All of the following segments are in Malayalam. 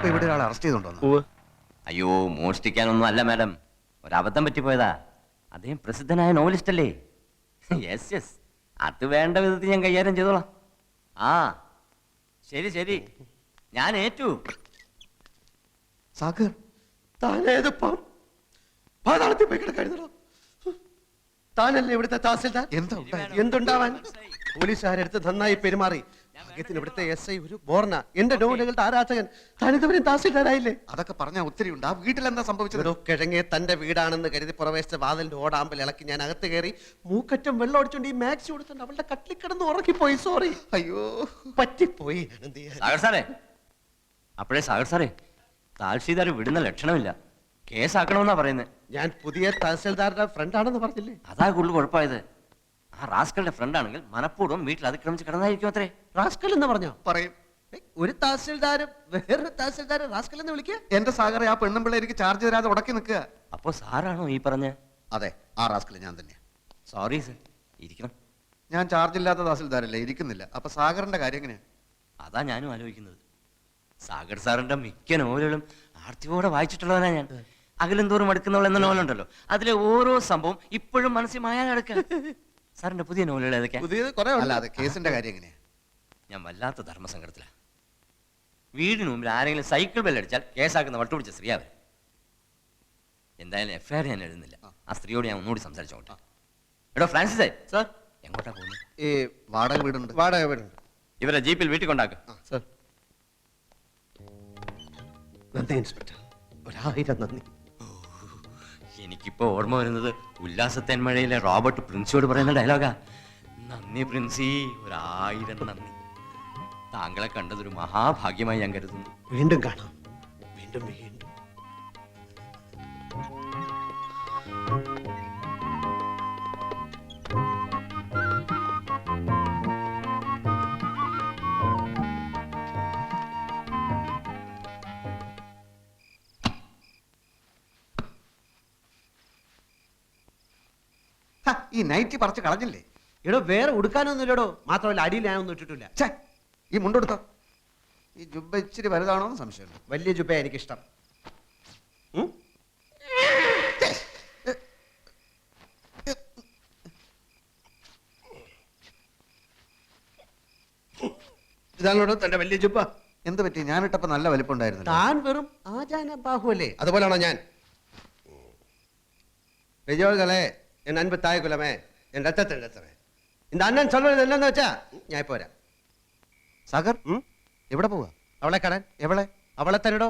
ഇപ്പൊ ഇവിടെ ഒരാൾ അറസ്റ്റ് ചെയ്തോണ്ടോ? അയ്യോ, മോഷ്ടിക്കാനൊന്നും അല്ല മാഡം, ഒരബദ്ധം പറ്റിപ്പോയതാ. അദ്ദേഹം പ്രസിദ്ധനായ നോവലിസ്റ്റ് അല്ലേ? യെസ് യെസ്, അത് വേണ്ട വിധത്തിൽ ഞാൻ കൈകാര്യം ചെയ്തോളാം. ആ ശരി ശരി, ഞാൻ ഏറ്റു. സാഗർ, താനേതിപ്പം പാതാളത്തിൽ പോയി കിടക്കായിരുന്നോ? താനല്ലേ ഇവിടുത്തെ തഹസിൽദാർ? എന്തുണ്ടാവാൻ? പോലീസുകാരെടുത്ത് നന്നായി പെരുമാറി. ഭാഗ്യത്തിന് ഇവിടുത്തെ SI ഒരു ബോർണ, എന്റെ നോവലുകളുടെ ആരാധകൻ. താനിതുവരെ തഹസിൽദാരായില്ലേ? അതൊക്കെ പറഞ്ഞാൽ ഒത്തിരി ഉണ്ട്. ആ വീട്ടിൽ എന്താ സംഭവിച്ചത്? കിഴങ്ങെ തന്റെ വീടാണെന്ന് കരുതി പുറവേശ വാതിലിന്റെ ഓടാമ്പൽ ഇളക്കി ഞാൻ അകത്ത് കയറി മൂക്കറ്റം വെള്ളം ഒടിച്ചോണ്ട് ഈ മാക്സി കൊടുത്തുണ്ട് അവളുടെ കട്ടിൽ കിടന്ന് ഉറക്കിപ്പോയി. സോറി, അയ്യോ പറ്റിപ്പോയി. സാഗർ സാറേ, അപ്പോഴേ സാഗർ സാറേ, താൽഷീദാർ വിടുന്ന ലക്ഷണമില്ല. കേസാക്കണമെന്നാ പറയുന്നത്. ഞാൻ പുതിയ തഹസിൽദാരുടെ ഫ്രണ്ട് ആണെന്ന് പറഞ്ഞില്ലേ? അതാ കൂടുതൽ കുഴപ്പമായത്. ആ റാസ്കളുടെ ഫ്രണ്ട് ആണെങ്കിൽ മനഃപൂർവ്വം വീട്ടിൽ അതിക്രമിച്ച് കിടന്നായിരിക്കും അത്രേ. റാസ്കൽ എന്ന് പറഞ്ഞോ? പറയും. ഒരു തഹസിൽദാരും വേറൊരു തഹസിൽദാരെ റാസ്കൽ എന്ന് വിളിക്കുക? എന്റെ സാഗറെ, ആ പെണ്ണും പിള്ളേ എനിക്ക് ചാർജ് തരാതെ ഉടക്കി നിൽക്കുക. അപ്പോ സാറാണോ ഈ പറഞ്ഞ? അതെ, ആ റാസ്കൽ ഞാൻ തന്നെ. സോറി സർ, ഇരിക്കണം. ഞാൻ ചാർജ് ഇല്ലാത്ത തഹസിൽദാരല്ലേ, ഇരിക്കുന്നില്ല. അപ്പൊ സാഗറിന്റെ കാര്യം എങ്ങനെയാ? അതാ ഞാനും ആലോചിക്കുന്നത്. സാഗർ സാറിന്റെ മിക്ക നോവലുകളും ആർത്തിയോടെ വായിച്ചിട്ടുള്ളവനാ ഞാൻ. അകലും തോറും അടുക്കുന്നവൾ എന്ന നോവലുണ്ടല്ലോ, അതിലെ ഓരോ സംഭവം ഇപ്പോഴും മനസ്സിൽ മായാൻ കിടക്കുക. സാറിന്റെ പുതിയ നോവലുകൾ ഏതൊക്കെയാ? പുതിയത് കുറെ അല്ലാതെ കേസിന്റെ കാര്യം എങ്ങനെയാ? ഞാൻ വല്ലാത്ത ധർമ്മസങ്കടത്തിലാ. വീടിന് മുമ്പിൽ ആരെങ്കിലും സൈക്കിൾ ബെല്ലടിച്ചാൽ കേസാക്കുന്ന വട്ടുപിടിച്ച സ്ത്രീയാവൻ. എന്തായാലും FIR ഞാൻ എഴുതുന്നില്ല. ആ സ്ത്രീയോട് ഞാൻ ഒന്നുകൂടി സംസാരിച്ചോട്ടെ. എടോ ഫ്രാൻസിസേ, സാർ, എങ്ങോട്ടാ പോകുന്നത്? ഈ വാടക വീടുണ്ട്. വാടക വീടുണ്ട്. ഇവരെ ജീപ്പിൽ വീട്ടിൽ കൊണ്ടാക്കും. സാർ, നന്ദി ഇൻസ്പെക്ടർ, 1000 നന്ദി. എനിക്കിപ്പോ ഓർമ്മ വരുന്നത് ഉല്ലാസത്തേന്മഴയിലെ റോബർട്ട് പ്രിൻസിയോട് പറയുന്ന ഡയലോഗാ. നന്ദി പ്രിൻസി, 1000 നന്ദി. താങ്കളെ കണ്ടതൊരു മഹാഭാഗ്യമായി ഞാൻ കരുതുന്നു. വീണ്ടും കാണാം, വീണ്ടും വീണ്ടും. ഈ നൈറ്റി പറിച്ച് കളഞ്ഞില്ലേ? എടോ, വേറെ ഉടുക്കാനൊന്നുമില്ലടോ. മാത്രമല്ല അടിയിൽ ഞാനൊന്നും ഇട്ടിട്ടില്ല. ഛേ, ഈ മുണ്ടെടുത്തോ. ഈ ജുബ്ബ ഇച്ചിരി വലുതാണോ എന്ന് സംശയമുണ്ട്. വലിയ ജുബ എനിക്കിഷ്ടം. ഇതാണോ തന്റെ വലിയ ജുബ? എന്ത് പറ്റി? ഞാനിട്ടപ്പോ നല്ല വലിപ്പമുണ്ടായിരുന്നു. താൻ വെറും ആചാന ബാഹുവല്ലേ? അതുപോലാണോ ഞാൻ? വിജയോകളെ, എൻ അൻപ് തായ് കുലമേ, എൻ രത്തത്തിൽ രത്തമേ. இந்த അണ്ണൻ சொல்றது என்னன்னு വെച്ചാ ഞാൻ ഇപ്പോ വരാം. സാഗർ, എവിടെ പോവാ? അവളെ കാണാൻ. എവളെ? അവളെ തന്നെടോ.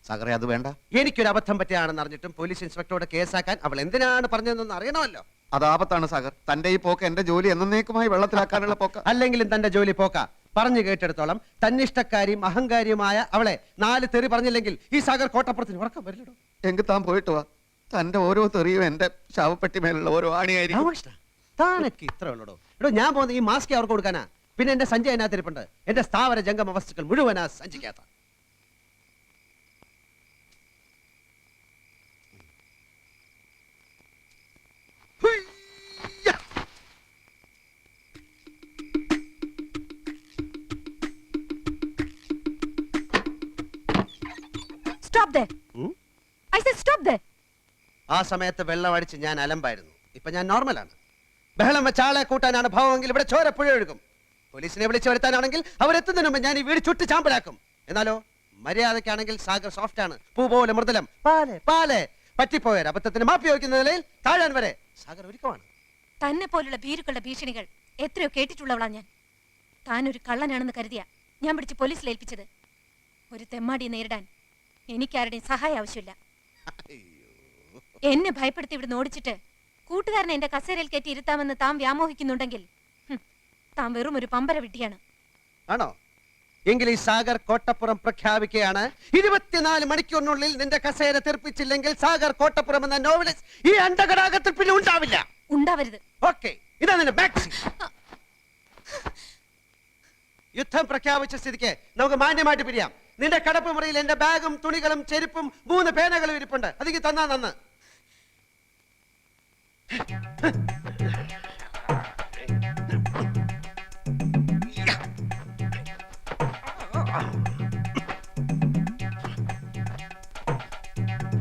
സാഗറെ, അത് വേണ്ട. എനിക്കൊരു അബദ്ധം പറ്റിയാണെന്ന് അറിഞ്ഞിട്ടും പോലീസ് ഇൻസ്പെക്ടറോട് കേസാക്കാൻ അവൾ എന്തിനാണ് പറഞ്ഞതെന്ന് അറിയണമല്ലോ. അത് ആപത്താണ് സാഗർ. തന്റെ ഈ പോക്ക് എന്റെ ജോലി എന്നേക്കുമായി വെള്ളത്തിലാക്കാനുള്ള പോക്ക. അല്ലെങ്കിലും തന്റെ ജോലി പോക്ക. പറഞ്ഞു കേട്ടെടുത്തോളം തന്നിഷ്ടക്കാരിയും അഹങ്കാരിയുമായ അവളെ 4 തെറി പറഞ്ഞില്ലെങ്കിൽ ഈ സാഗർ കോട്ടപ്പുറത്തിന് ഉറക്കം വരില്ലടോ. എങ്കിൽ താൻ പോയിട്ട് വാ. തന്റെ ഓരോ തെറിയും എന്റെ ശവപ്പെട്ടി മേലുള്ള ഓരോ ആണിയായിരിക്കും. താനൊക്കെ ഇത്ര ഉള്ളടോ. എടോ, ഞാൻ പോകുന്ന ഈ മാസ്ക് അവർക്ക് കൊടുക്കാനാ. പിന്നെ എന്റെ സഞ്ചി അതിനകത്തിരിപ്പുണ്ട്. എന്റെ സ്ഥാവര ജംഗമ വസ്തുക്കൾ മുഴുവനാ സഞ്ചിക്കാത്ത. Stop there. I said stop there. ആ സമയത്ത് വെള്ളം അടിച്ച് ഞാൻ അലമ്പായിരുന്നു. ഇപ്പൊ ഞാൻ നോർമലാണ്. ബഹളം വെച്ച ആളെ കൂട്ടാനാണ് ഭാവമെങ്കിൽ ഇവിടെ ചോര പുഴ ഒഴുകും. പോലീസിനെ വിളിച്ചു വരുത്താനാണെങ്കിൽ അവരെത്തുന്നതിന് മുമ്പ് ഞാൻ ഈ വീട് ചുട്ട് ചാമ്പലാക്കും. എന്നാലോ മര്യാദക്കാണെങ്കിൽ സാഗർ സോഫ്റ്റ് ആണ്, പൂ പോലെ മൃദുലം. പാലെ പാലെ പറ്റിപ്പോയ അബദ്ധത്തിന് മാപ്പി വയ്ക്കുന്ന നിലയിൽ താഴാൻ വരെ സാഗർ ഒരുക്കമാണ്. തന്നെ പോലുള്ള ഭീരുക്കളുടെ ഭീഷണികൾ എത്രയോ കേട്ടിട്ടുള്ളവളാ ഞാൻ. താനൊരു കള്ളനാണെന്ന് കരുതിയ ഞാൻ പിടിച്ച് പോലീസിൽ ഏൽപ്പിച്ചത്. ഒരു തെമ്മാടിയെ നേരിടാൻ എനിക്കാരുടെയും സഹായം ആവശ്യമില്ല. എന്നെ ഭയപ്പെടുത്തി ഇവിടെ ഓടിച്ചിട്ട് കൂട്ടുകാരനെ എന്റെ കസേരയിൽ കയറ്റി ഇരുത്താമെന്ന് താൻ വ്യാമോഹിക്കുന്നുണ്ടെങ്കിൽ താൻ വെറും ഒരു പമ്പര വിട്ടിയാണ്. ആണോ? എങ്കിൽ ഈ സാഗർ കോട്ടപ്പുറം പ്രഖ്യാപിക്കുകയാണ്. 24 മണിക്കൂറിനുള്ളിൽ നിന്റെ കസേര തെറിപ്പിച്ചില്ലെങ്കിൽ സാഗർ കോട്ടപ്പുറം എന്ന നോവലിസ്റ്റ് ഈ അണ്ടകടാകത്തിൽ പിന്നെ ഉണ്ടാവില്ല. ഉണ്ടാവരുത്. ഓക്കെ, ഇതാ നിന്റെ മാക്സി. യുദ്ധം പ്രഖ്യാപിച്ച സ്ഥിതിക്ക് നമുക്ക് മാന്യമായിട്ട് പിരിയാം. നിന്റെ കടപ്പ് മുറിയിൽ എന്റെ ബാഗും തുണികളും ചെരുപ്പും 3 പേനകളും ഇരിപ്പുണ്ട്. അതിക്ക് തന്നാ നന്ന്.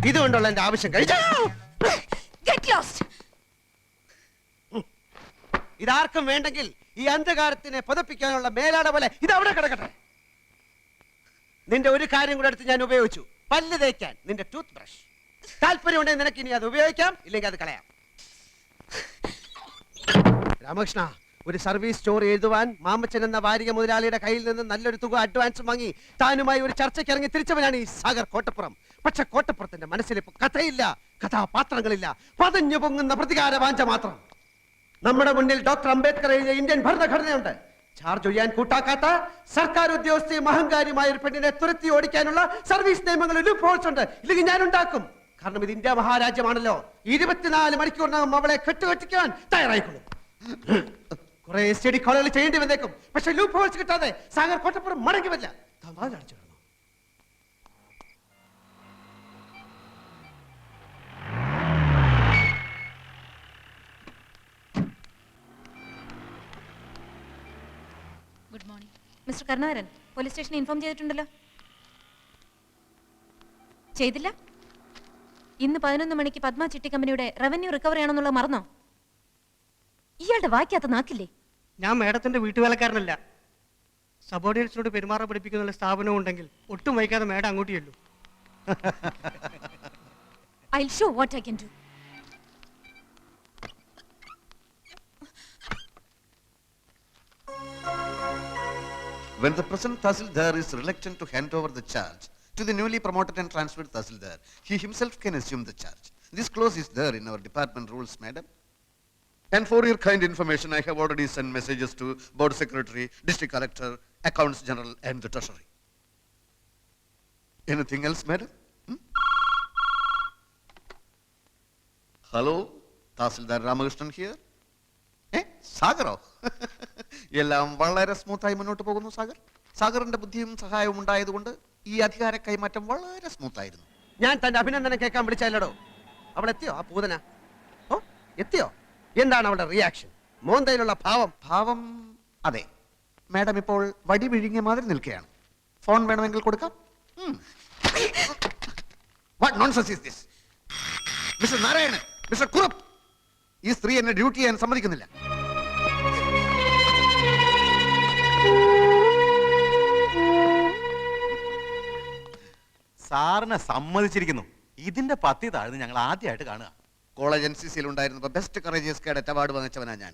ഇതുകൊണ്ടുള്ള എന്റെ ആവശ്യം കഴിഞ്ഞു. Get lost. ഇതാർക്കും വേണ്ടെങ്കിൽ ഈ അന്ധകാരത്തിനെ പുതപ്പിക്കാനുള്ള മേലാട പോലെ ഇത് അവിടെ കിടക്കട്ടെ. നിന്റെ ഒരു കാര്യം കൂടെ എടുത്ത് ഞാൻ ഉപയോഗിച്ചു, പല്ല് തേക്കാൻ നിന്റെ ടൂത്ത് ബ്രഷ്. താല്പര്യമുണ്ടെങ്കിൽ നിനക്ക് ഇനി അത് ഉപയോഗിക്കാം, ഇല്ലെങ്കിൽ അത് കളയാം. രാമകൃഷ്ണ, ഒരു സർവീസ് സ്റ്റോറി എഴുതുവാൻ മാമച്ചൻ എന്ന വാരിക മുതലാളിയുടെ കയ്യിൽ നിന്ന് നല്ലൊരു തുക അഡ്വാൻസ് വാങ്ങി താനുമായി ഒരു ചർച്ചയ്ക്ക് ഇറങ്ങി തിരിച്ചവനാണ് ഈ സാഗർ കോട്ടപ്പുറം. പക്ഷെ കോട്ടപ്പുറത്തിന്റെ മനസ്സിലിപ്പോ കഥയില്ല, കഥാപാത്രങ്ങളില്ല, പതഞ്ഞു പൊങ്ങുന്ന പ്രതികാര വാഞ്ച മാത്രം. നമ്മുടെ മുന്നിൽ ഡോക്ടർ അംബേദ്കർ എഴുതിയ ഇന്ത്യൻ ഭരണഘടനയുണ്ട്. ചാർജ് ഒഴിയാൻ കൂട്ടാക്കാത്ത സർക്കാർ ഉദ്യോഗസ്ഥയും അഹങ്കാരിയുമായ ഒരു പെണ്ണിനെ തുരത്തി ഓടിക്കാനുള്ള സർവീസ് നിയമങ്ങളിൽ ലൂപ്പ് ഹോൾസ് ഉണ്ട്. ഇല്ലെങ്കിൽ ഞാൻ ഉണ്ടാക്കും. കാരണം ഇത് ഇന്ത്യ മഹാരാജ്യമാണല്ലോ. 24 മണിക്കൂറിനകം അവളെ കെട്ടുകെട്ടിക്കാൻ തയ്യാറായിക്കൊള്ളും. കുറെ സ്റ്റഡി കോളുകൾ ചെയ്യേണ്ടി വന്നേക്കും. പക്ഷെ ലൂപ്പ് ഹോൾസ് കിട്ടാതെ സാഗർ കോട്ടപ്പുറം മടങ്ങി വരില്ല. അടച്ചു. Good morning mister Karunakaran. Police സ്റ്റേഷനിൽ ഇൻഫോം ചെയ്തിട്ടുണ്ടല്ലോ. ചെയ്തില്ല? ഇന്ന് 11 മണിക്ക് പത്മ ചിട്ടി കമ്പനിയുടെ റവന്യൂ റിക്കവറി ആണെന്നുള്ളത് മറന്നോ? ഇയാളുടെ വായിക്കാത്ത നാക്കില്ലേ? ഞാൻ മേഡത്തിന്റെ വീട്ടുവേലക്കാരനല്ല. സബോർഡിനേറ്റ്സിനോട് പെരുമാറാൻ പഠിപ്പിക്കുന്ന സ്ഥാപനം ഉണ്ടെങ്കിൽ ഒട്ടും വൈകാതെ മേഡം അങ്ങോട്ട് ചെല്ലു. I'll show what I can do. When the present Tahsildar is reluctant to hand over the charge to the newly promoted and transferred Tahsildar, he himself can assume the charge. This clause is there in our department rules, madam. And for your kind information, I have already sent messages to Board Secretary, District Collector, Accounts General and the Treasury. Anything else, madam? Hello, Tahsildar Ramakrishnan here. സാഗറോ? എല്ലാം വളരെ സ്മൂത്തായി മുന്നോട്ട് പോകുന്നു സാഗർ. സാഗറിന്റെ ബുദ്ധിയും സഹായവും ഉണ്ടായതുകൊണ്ട് ഈ അധികാര കൈമാറ്റം വളരെ സ്മൂത്തായിരുന്നു. ഞാൻ തന്റെ അഭിനന്ദനം കേൾക്കാൻ വിളിച്ചല്ലോ. അവൾ എത്തിയോ? ആ പൂതന ഓ എത്തിയോ? എന്താണ് അവളുടെ റിയാക്ഷൻ? മോന്തയിലുള്ള ഭാവം അതെ, മാഡം ഇപ്പോൾ വടി വിഴുങ്ങിയ മാതിരി നിൽക്കുകയാണ്. ഫോൺ വേണമെങ്കിൽ കൊടുക്കാം. What nonsense is this? Mister Narayanan, mister Kurup, ഈ സ്ത്രീ എന്നെ ഡ്യൂട്ടി ചെയ്യാൻ സമ്മതിക്കുന്നില്ല. സാറിനെ സമ്മതിച്ചിരിക്കുന്നു. ഇതിന്റെ പത്തി താഴ്ന്ന് ഞങ്ങൾ ആദ്യമായിട്ട് കാണുക. കോളേജ് NCC ഉണ്ടായിരുന്നപ്പോ ബെസ്റ്റ് കറേജിയസ് കേഡറ്റ് അവാർഡ് വാങ്ങിച്ചവനാ ഞാൻ.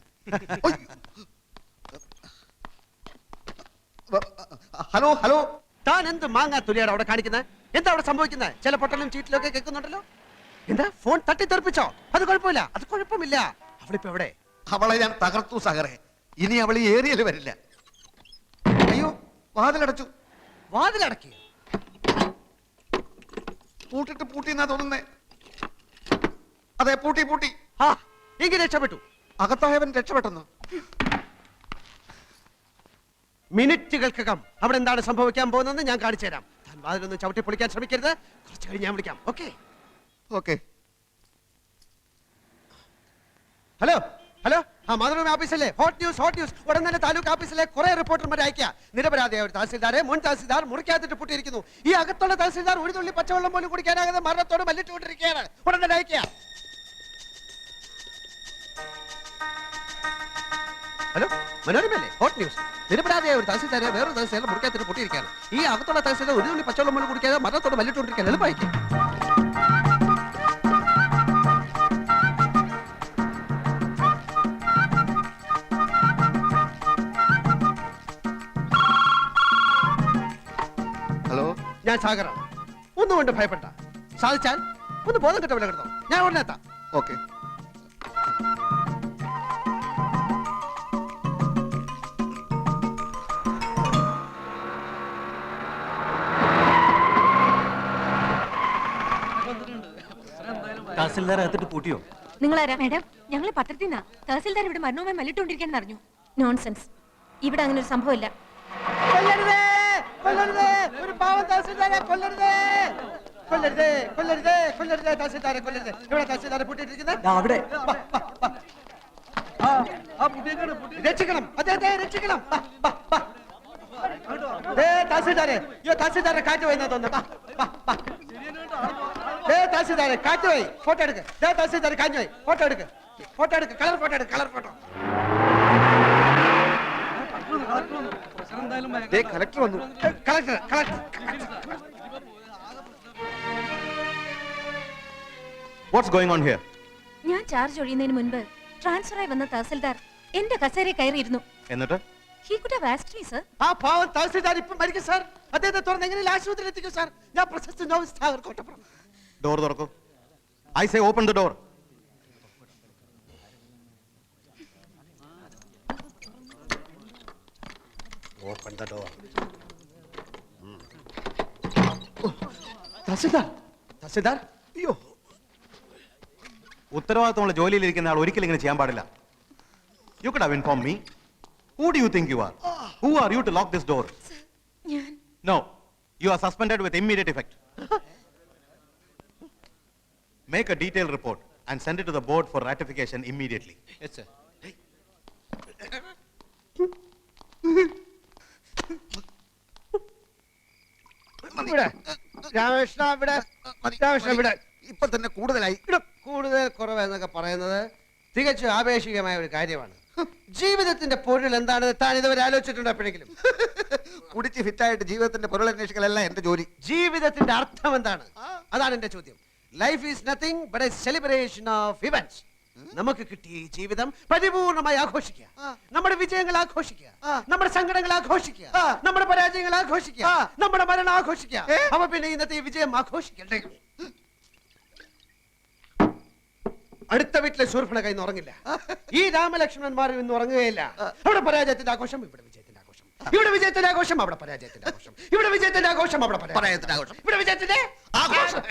ഹലോ ഹലോ, താൻ എന്ത് മാങ്ങാ തുലിയാണ് അവിടെ കാണിക്കുന്നത്? എന്താ അവിടെ സംഭവിക്കുന്നത്? ചില പൊട്ടലും ചീറ്റിലും ഒക്കെ കേൾക്കുന്നുണ്ടല്ലോ. എന്താ ഫോൺ തട്ടിത്തെറിപ്പിച്ചോ? അത് കുഴപ്പമില്ല, അത് കുഴപ്പമില്ല. അവളിപ്പോ എവിടെ? അവളെ ഞാൻ തകർത്തു സാഗറെ. ഇനി അവൾ ഈ ഏരിയയിൽ വരില്ല. അയ്യോ, വാതിലടച്ചു. വാതിലടക്കി? പൂട്ടിട്ട് പൂട്ടിന്നാ തോന്നുന്നേ. അതെ, പൂട്ടി പൂട്ടി. ആ എങ്കിൽ രക്ഷപ്പെട്ടു. അകത്തായവൻ രക്ഷപ്പെട്ടെന്നോ? മിനിറ്റുകൾക്കകം അവിടെ എന്താണ് സംഭവിക്കാൻ പോകുന്നതെന്ന് ഞാൻ കാണിച്ചു തരാം. താൻ വാതിലൊന്നും ചവിട്ടി പൊളിക്കാൻ ശ്രമിക്കരുത്. കുറച്ച് കഴിഞ്ഞ് ഞാൻ വിളിക്കാം. Okay okay. ഹലോ ഹലോ, ആ മാതൃഭൂമി ഓഫീസല്ലേ? Hot news, hot news. ഉടൻ തന്നെ താലൂക്ക് ഓഫീസിലെ കുറെ റിപ്പോർട്ടർമാരെ അയക്കുക. നിരപരാധിയായ ഒരു തഹസിൽദാരെ മുൻ തഹസിൽദാർ മുറിക്കാത്തിട്ട് പൂട്ടിയിരിക്കുന്നു. ഈ അകത്തുള്ള തഹസിൽദാർ ഒരു തുള്ളി പച്ചവെള്ളം പോലും കുടിക്കാനാകാതെ മരണത്തോട് മല്ലിട്ടുകൊണ്ടിരിക്കുകയാണ്. ഉടൻ തന്നെ അയക്കുക. ഹലോ, മനോരമയല്ലേ? Hot news. നിരപരാധിയായ ഒരു തഹസിൽദാരെ വേറൊരു തഹസിൽദാർ മുറിക്കാത്തിട്ട് പൂട്ടിയിരിക്കുകയാണ്. ഈ അകത്തുള്ള തഹസിൽദാർ ഒരു തുള്ളി പച്ചവെള്ളം പോലും കുടിക്കാതെ മരണത്തോട് മല്ലിട്ടുകൊണ്ടിരിക്കുകയാണ്. എളുപ്പം അയക്കുക. ഹലോ, ഞാൻ സാഗറാണ്. ഒന്നുകൊണ്ട് ഭയപ്പെട്ട. സാധിച്ചാൽ ഒന്ന് ബോധം കെട്ട വില കിടന്നോ. ഞാൻ ഉടനെ എത്താം. ഓക്കെ. തഹസിൽദാർ അകത്തിട്ട് പൂട്ടിയോ? നിങ്ങളാരാ? മാഡം, ഞങ്ങൾ പത്രത്തിൽ നിന്നാ. തഹസിൽദാർ ഇവിടെ മരണവുമായി മല്ലിട്ടുകൊണ്ടിരിക്കാന്ന് അറിഞ്ഞു. നോൺസെൻസ്. ഇവിടെ അങ്ങനെ ഒരു സംഭവമില്ല. കൊല്ലരുതേ, കൊല്ലരുതേ, ഒരു പാവം തഹസിൽദാരെ കൊല്ലരുതേ, കൊല്ലരുതേ, കൊല്ലരുതേ, കൊല്ലരുതേ, തഹസിൽദാരെ കൊല്ലരുതേ. ഇവിടെ തഹസിൽദാരെ പൂട്ടിയിട്ടിരിക്കുന്നത്. അവിടെ രക്ഷിക്കണം, അദ്ദേഹത്തെ രക്ഷിക്കണം. തഹസിൽദാരെ, തഹസിൽദാരെ കാറ്റ് പോയെന്നാ തോന്നുന്നു. തഹസിൽദാരെ കാറ്റ് പോയി ഫോട്ടോ എടുക്ക്. തഹസിൽദാർ കാഞ്ഞു പോയി ഫോട്ടോ എടുക്ക്. ഫോട്ടോ എടുക്ക്. കളർ ഫോട്ടോ എടുക്ക്. Colour photo. കളക്ടർ വന്നു. Collector collector. What's going on here? ഞാൻ ചാർജ് ഒഴിയുന്നതിന് മുൻപ് ട്രാൻസ്ഫറായി വന്ന തഹസിൽദാർ എന്റെ കസേരയിൽ കയറിയിരുന്നു. എന്നിട്ട് he could have asked me sir. ആ പാവം തഹസിൽദാർ ഇപ്പം മരിക്കും സാർ. അദ്ദേഹത്തെ തുറന്ന് എങ്ങനെ ആശുപത്രിയിൽ എത്തിക്കും സാർ? ഞാൻ പ്രശസ്ത നോവലിസ്റ്റ് സാഗർ കോട്ടപ്പുറം. ഡോർ തുറക്കൂ. I say open the door. Open the door. Tahsildar tahsildar അയ്യോ. ഉത്തരവാദിത്തമുള്ള ജോലിയിലിരിക്കുന്ന ആൾ ഒരിക്കലും ഇങ്ങനെ ചെയ്യാൻ പാടില്ല. You could have inform me. Who do you think you are? Who are you to lock this door? ഞാൻ No, you are suspended with immediate effect. Make a detailed report and send it to the board for ratification immediately. Yes sir. ഇവിടെ രാമകൃഷ്ണ ഇവിടെ രാമകൃഷ്ണ ഇവിടെ ഇപ്പൊ തന്നെ കൂടുതലായി. ഇവിടെ കൂടുതൽ കുറവ് എന്നൊക്കെ പറയുന്നത് തികച്ചും ആപേക്ഷികമായ ഒരു കാര്യമാണ്. ജീവിതത്തിന്റെ പൊരുൾ എന്താണെന്ന് താൻ ഇതുവരെ ആലോചിച്ചിട്ടുണ്ടോ എപ്പോഴെങ്കിലും? കുടിച്ച് ഫിറ്റായിട്ട് ജീവിതത്തിന്റെ പൊരുൾ അന്വേഷിക്കലല്ല എന്റെ ജോലി. ജീവിതത്തിന്റെ അർത്ഥം എന്താണ്? അതാണ് എന്റെ ചോദ്യം. Life is nothing but A celebration of events. നമുക്ക് കിട്ടിയ ഈ ജീവിതം പരിപൂർണമായി ആഘോഷിക്കുക. നമ്മുടെ വിജയങ്ങൾ ആഘോഷിക്കുക, നമ്മുടെ സങ്കടങ്ങൾ ആഘോഷിക്കുക, നമ്മുടെ പരാജയങ്ങൾ ആഘോഷിക്കുക, നമ്മുടെ മരണം ആഘോഷിക്കുക. അപ്പൊ പിന്നെ ഇന്നത്തെ ഈ വിജയം ആഘോഷിക്കണ്ടേ? അടുത്ത വീട്ടിലെ ശൂർഭണ കൈന്ന് ഉറങ്ങില്ല. ഈ രാമലക്ഷ്മണന്മാരും ഇന്ന് ഉറങ്ങുകയില്ല. അവിടെ പരാജയത്തിന്റെ ആഘോഷം, ഇവിടെ വിജയത്തിന്റെ ആഘോഷം. ഇവിടെ വിജയത്തിന്റെ ആഘോഷം, അവിടെ പരാജയത്തിന്റെ ആഘോഷം. ഇവിടെ വിജയത്തിന്റെ ആഘോഷം, അവിടെ പരാജയത്തിന്റെ ആഘോഷം. ഇവിടെ വിജയത്തിന്റെ ആഘോഷം.